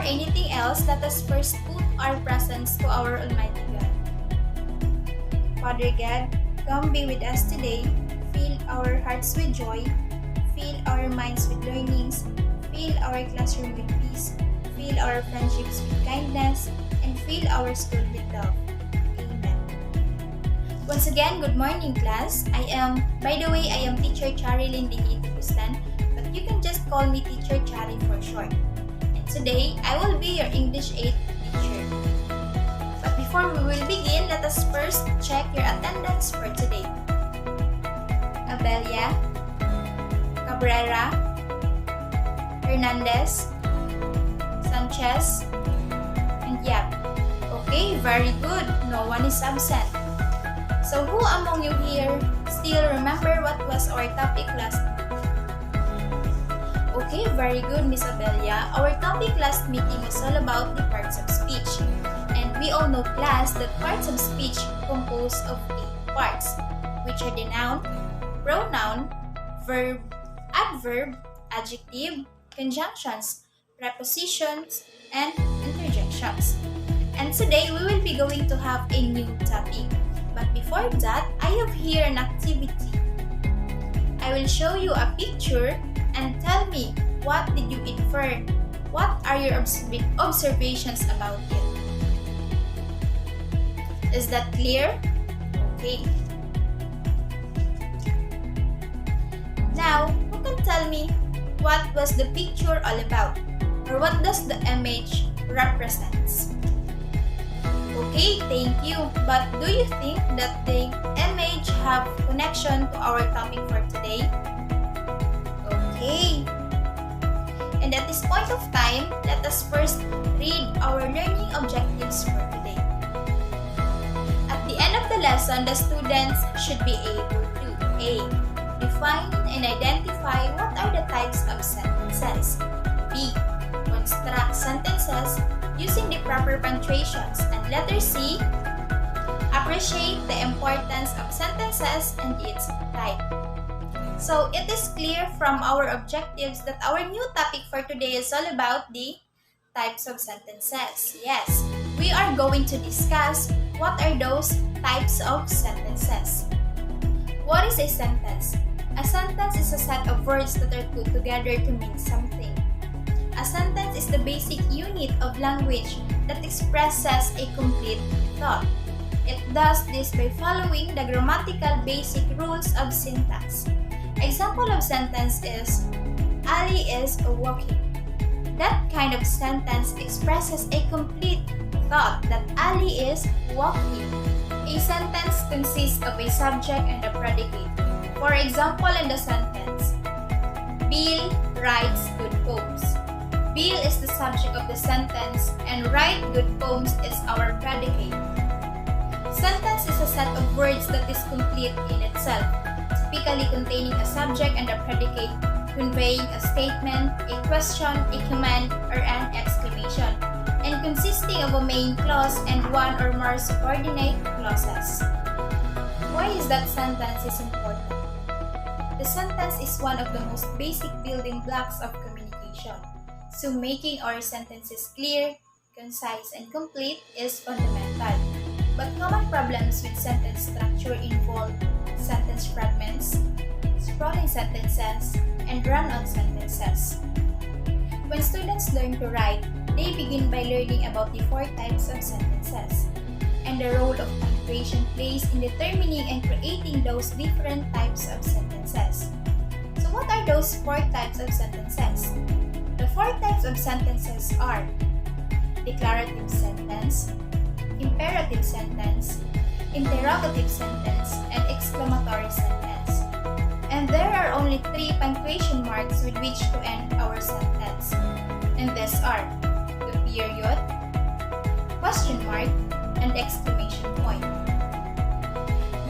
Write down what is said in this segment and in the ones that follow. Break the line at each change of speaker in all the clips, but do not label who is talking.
anything else, let us first put our presence to our Almighty God. Father God, come be with us today. Fill our hearts with joy. Fill our minds with learnings. Fill our classroom with peace. Fill our friendships with kindness. And fill our school with love. Amen. Once again, good morning class. I am Teacher Charilyn Diniti Bustan, but you can just call me Teacher Chari for short. And today, I will be your English 8 teacher. But before we will begin, let us first check your attendance for today. Abelia, Cabrera, Hernandez, Sanchez, and Yap. Okay, very good. No one is absent. So who among you here still remember what was our topic last week? Okay, very good, Miss Abelia. Our topic last meeting was all about the parts of speech. And we all know, class, that parts of speech compose of 8 parts, which are the noun, pronoun, verb, adverb, adjective, conjunctions, prepositions, and interjections. And today, we will be going to have a new topic. But before that, I have here an activity. I will show you a picture and tell me what did you infer? What are your observations about it? Is that clear? Okay. Now, who can tell me what was the picture all about? Or what does the image represents? Okay, thank you. But do you think that the image have connection to our topic for today? Okay. And at this point of time, let us first read our learning objectives for today. At the end of the lesson, the students should be able to A. Define and identify what are the types of sentences. B. Construct sentences using the proper punctuations. And letter C. Appreciate the importance of sentences and its type. So it is clear from our objectives that our new topic for today is all about the types of sentences. Yes, we are going to discuss what are those types of sentences. What is a sentence? A sentence is a set of words that are put together to mean something. A sentence is the basic unit of language that expresses a complete thought. It does this by following the grammatical basic rules of syntax. Example of sentence is, Ali is walking. That kind of sentence expresses a complete thought that Ali is walking. A sentence consists of a subject and a predicate. For example, in the sentence, Bill writes good poems. Bill is the subject of the sentence and write good poems is our predicate. Sentence is a set of words that is complete in itself, typically containing a subject and a predicate, conveying a statement, a question, a command, or an exclamation, and consisting of a main clause and one or more subordinate clauses. Why is that sentence is important? The sentence is one of the most basic building blocks of communication. So making our sentences clear, concise, and complete is fundamental. But common problems with sentence structure involve sentence fragments, sprawling sentences, and run-on sentences. When students learn to write, they begin by learning about the 4 types of sentences and the role of punctuation plays in determining and creating those different types of sentences. So what are those 4 types of sentences? The 4 types of sentences are declarative sentence, imperative sentence, interrogative sentence, and exclamatory sentence. And there are only 3 punctuation marks with which to end our sentence. And these are the period, question mark, and exclamation point.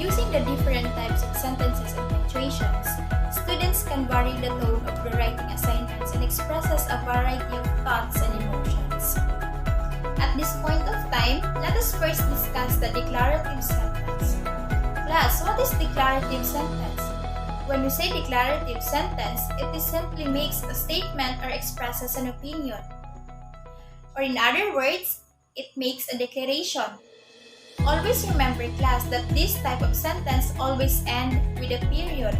Using the different types of sentences and punctuations, students can vary the tone of the writing assignments and expresses a variety of thoughts and emotions. At this point of time, let us first discuss the declarative sentence. Class, what is declarative sentence? When we say declarative sentence, it simply makes a statement or expresses an opinion. Or in other words, it makes a declaration. Always remember, class, that this type of sentence always ends with a period.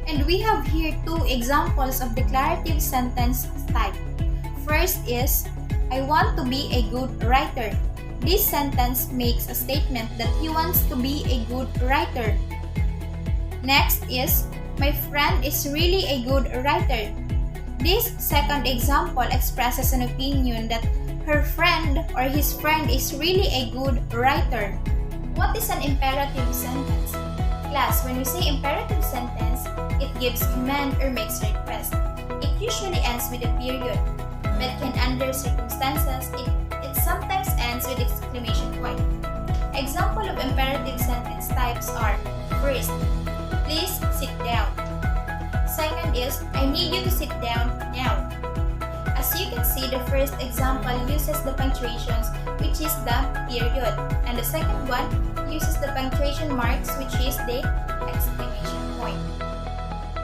And we have here two examples of declarative sentence type. First is, I want to be a good writer. This sentence makes a statement that he wants to be a good writer. Next is, my friend is really a good writer. This second example expresses an opinion that her friend or his friend is really a good writer. What is an imperative sentence? Class, when we say imperative sentence, it gives command or makes request. It usually ends with a period, but can under circumstances, it sometimes ends with exclamation point. Example of imperative sentence types are: first, please sit down. Second is, I need you to sit down now. As you can see, the first example uses the punctuations, which is the period, and the second one uses the punctuation marks, which is the exclamation point.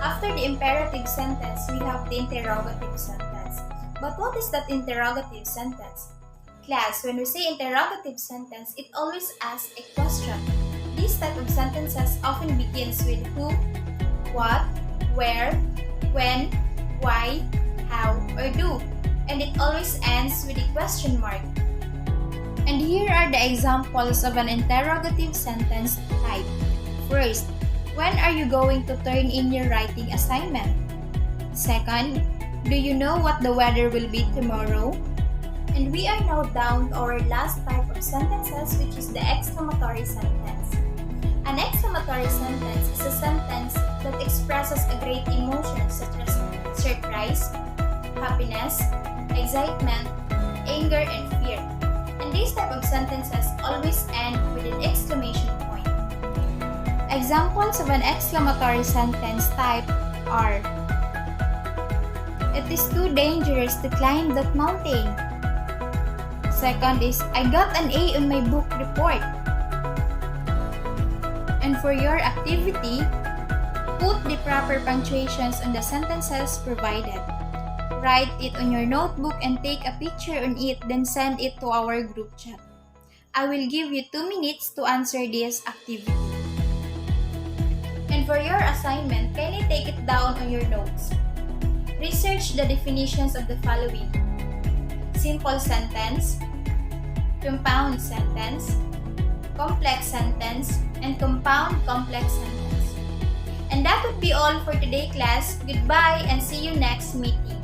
After the imperative sentence, we have the interrogative sentence. But what is that interrogative sentence? Class, when we say interrogative sentence, it always asks a question. This type of sentences often begins with who, what, where, when, why, how, or do, and it always ends with a question mark. And here are the examples of an interrogative sentence type. First, when are you going to turn in your writing assignment? Second, do you know what the weather will be tomorrow? And we are now down to our last type of sentences, which is the exclamatory sentence. An exclamatory sentence is a sentence that expresses a great emotion such as surprise, happiness, excitement, anger, and fear. And these type of sentences always end with an exclamation point. Examples of an exclamatory sentence type are: it is too dangerous to climb that mountain. Second is, I got an A on my book report. And for your activity, put the proper punctuations on the sentences provided. Write it on your notebook and take a picture on it, then send it to our group chat. I will give you 2 minutes to answer this activity. And for your assignment, kindly take it down on your notes. Research the definitions of the following: simple sentence, compound sentence, complex sentence, and compound complex sentence. And that would be all for today, class. Goodbye and see you next meeting.